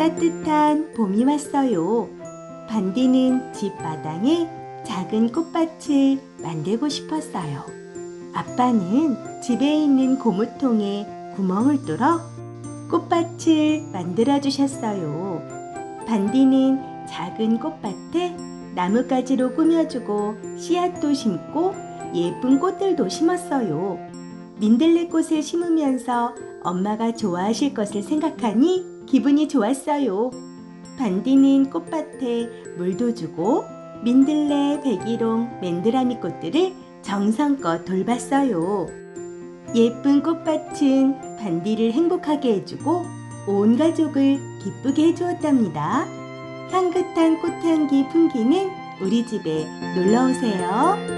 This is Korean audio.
따뜻한 봄이 왔어요. 반디는 집 마당에 작은 꽃밭을 만들고 싶었어요. 아빠는 집에 있는 고무통에 구멍을 뚫어 꽃밭을 만들어 주셨어요. 반디는 작은 꽃밭에 나뭇가지로 꾸며주고 씨앗도 심고 예쁜 꽃들도 심었어요. 민들레꽃을 심으면서 엄마가 좋아하실 것을 생각하니 기분이 좋았어요. 반디는 꽃밭에 물도 주고 민들레, 백일홍, 맨드라미 꽃들을 정성껏 돌봤어요. 예쁜 꽃밭은 반디를 행복하게 해주고 온 가족을 기쁘게 해주었답니다. 향긋한 꽃향기 풍기는 우리 집에 놀러오세요.